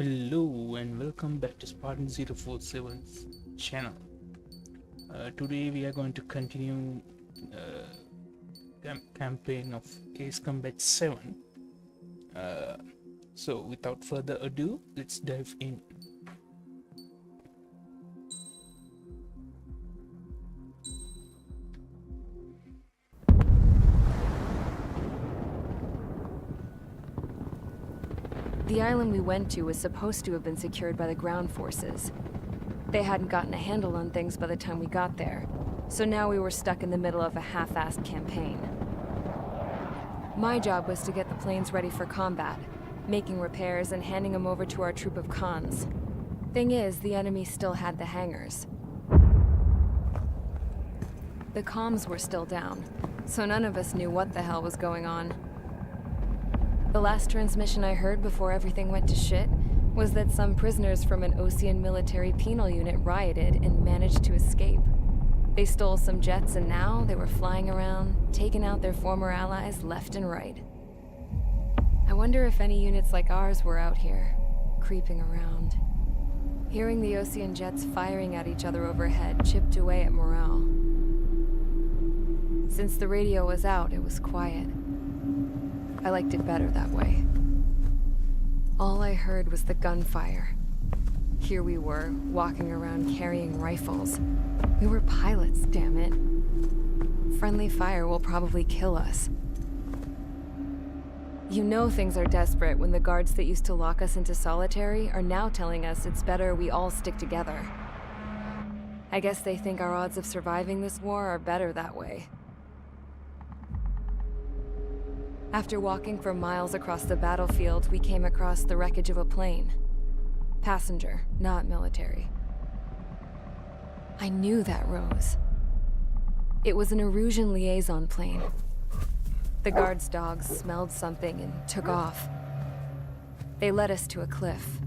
Hello and welcome back to Spartan 047's channel. Today we are going to continue campaign of Case Combat 7. So without further ado, let's dive in. The island we went to was supposed to have been secured by the ground forces. They hadn't gotten a handle on things by the time we got there, so now we were stuck in the middle of a half-assed campaign. My job was to get the planes ready for combat, making repairs and handing them over to our troop of cons. Thing is, the enemy still had the hangars. The comms were still down, so none of us knew what the hell was going on. The last transmission I heard before everything went to shit was that some prisoners from an Osean military penal unit rioted and managed to escape. They stole some jets and now they were flying around, taking out their former allies left and right. I wonder if any units like ours were out here, creeping around. Hearing the Osean jets firing at each other overhead chipped away at morale. Since the radio was out, it was quiet. I liked it better that way. All I heard was the gunfire. Here we were, walking around carrying rifles. We were pilots, damn it. Friendly fire will probably kill us. You know things are desperate when the guards that used to lock us into solitary are now telling us it's better we all stick together. I guess they think our odds of surviving this war are better that way. After walking for miles across the battlefield, we came across the wreckage of a plane. Passenger, not military. I knew that rose. It was an Erusian liaison plane. The guards' dogs smelled something and took off. They led us to a cliff.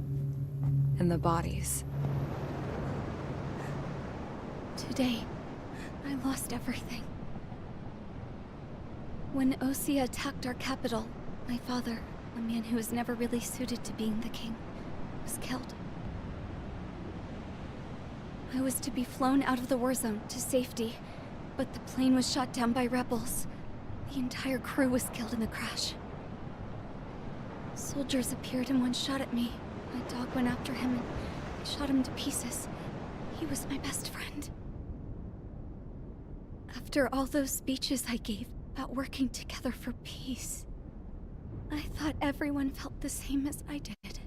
And the bodies. Today, I lost everything. When Osea attacked our capital, my father, a man who was never really suited to being the king, was killed. I was to be flown out of the war zone to safety, but the plane was shot down by rebels. The entire crew was killed in the crash. Soldiers appeared and one shot at me. My dog went after him and shot him to pieces. He was my best friend. After all those speeches I gave about working together for peace, I thought everyone felt the same as I did.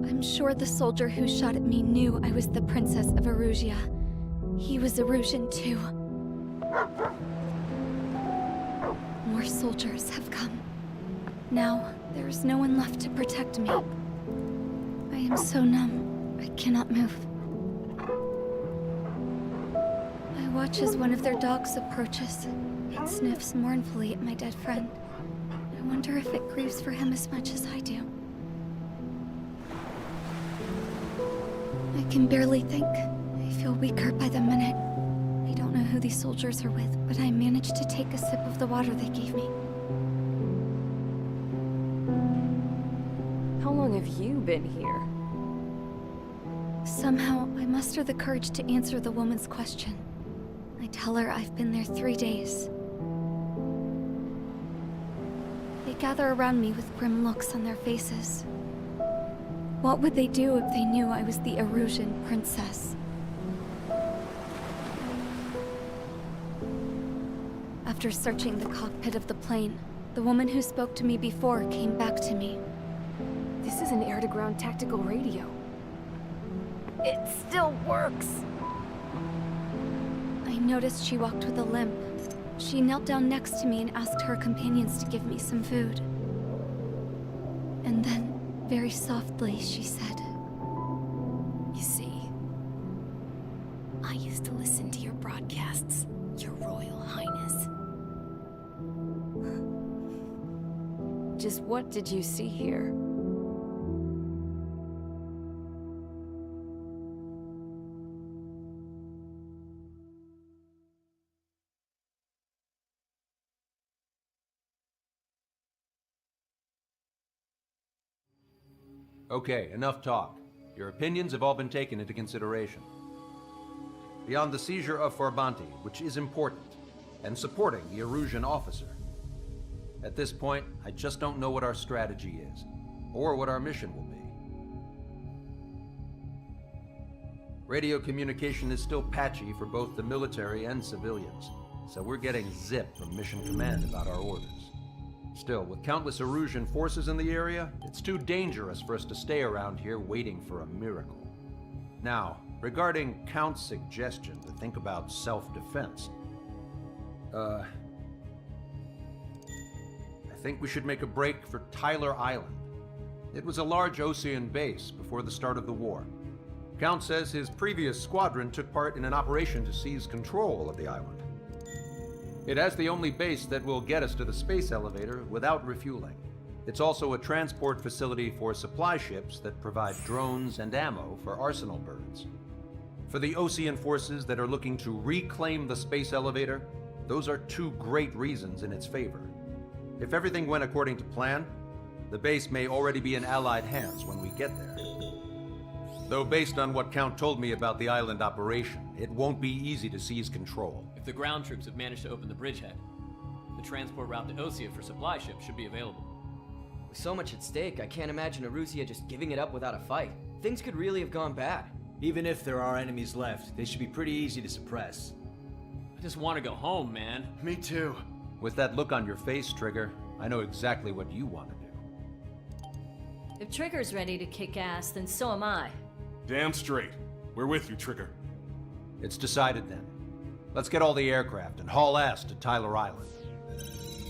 I'm sure the soldier who shot at me knew I was the Princess of Erusia. He was Erusian too. More soldiers have come. Now, there is no one left to protect me. I am so numb, I cannot move. I watch as one of their dogs approaches. It sniffs mournfully at my dead friend. I wonder if it grieves for him as much as I do. I can barely think. I feel weaker by the minute. I don't know who these soldiers are with, but I managed to take a sip of the water they gave me. How long have you been here? Somehow, I muster the courage to answer the woman's question. I tell her I've been there 3 days. They gather around me with grim looks on their faces. What would they do if they knew I was the Erusian princess? After searching the cockpit of the plane, the woman who spoke to me before came back to me. This is an air-to-ground tactical radio. It still works! I noticed she walked with a limp. She knelt down next to me and asked her companions to give me some food. And then, very softly, she said, You see, I used to listen to your broadcasts, Your Royal Highness. Just what did you see here? Okay, enough talk. Your opinions have all been taken into consideration. Beyond the seizure of Forbanti, which is important, and supporting the Erusian officer. At this point, I just don't know what our strategy is, or what our mission will be. Radio communication is still patchy for both the military and civilians, so we're getting zip from Mission Command about our orders. Still, with countless Erusian forces in the area, it's too dangerous for us to stay around here waiting for a miracle. Now, regarding Count's suggestion to think about self-defense, I think we should make a break for Tyler Island. It was a large Osean base before the start of the war. Count says his previous squadron took part in an operation to seize control of the island. It has the only base that will get us to the space elevator without refueling. It's also a transport facility for supply ships that provide drones and ammo for arsenal birds. For the Osean forces that are looking to reclaim the space elevator, those are two great reasons in its favor. If everything went according to plan, the base may already be in Allied hands when we get there. Though based on what Count told me about the island operation, it won't be easy to seize control. If the ground troops have managed to open the bridgehead, the transport route to Osea for supply ships should be available. With so much at stake, I can't imagine Erusia just giving it up without a fight. Things could really have gone bad. Even if there are enemies left, they should be pretty easy to suppress. I just want to go home, man. Me too. With that look on your face, Trigger, I know exactly what you want to do. If Trigger's ready to kick ass, then so am I. Damn straight. We're with you, Trigger. It's decided then. Let's get all the aircraft and haul ass to Tyler Island.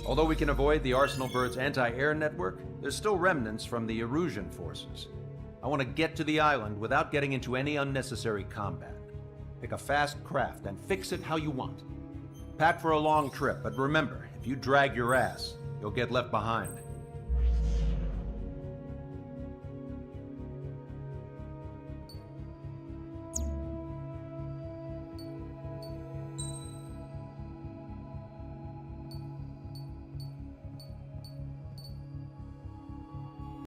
Although we can avoid the Arsenal Bird's anti-air network, there's still remnants from the Erusian forces. I want to get to the island without getting into any unnecessary combat. Pick a fast craft and fix it how you want. Pack for a long trip, but remember, if you drag your ass, you'll get left behind.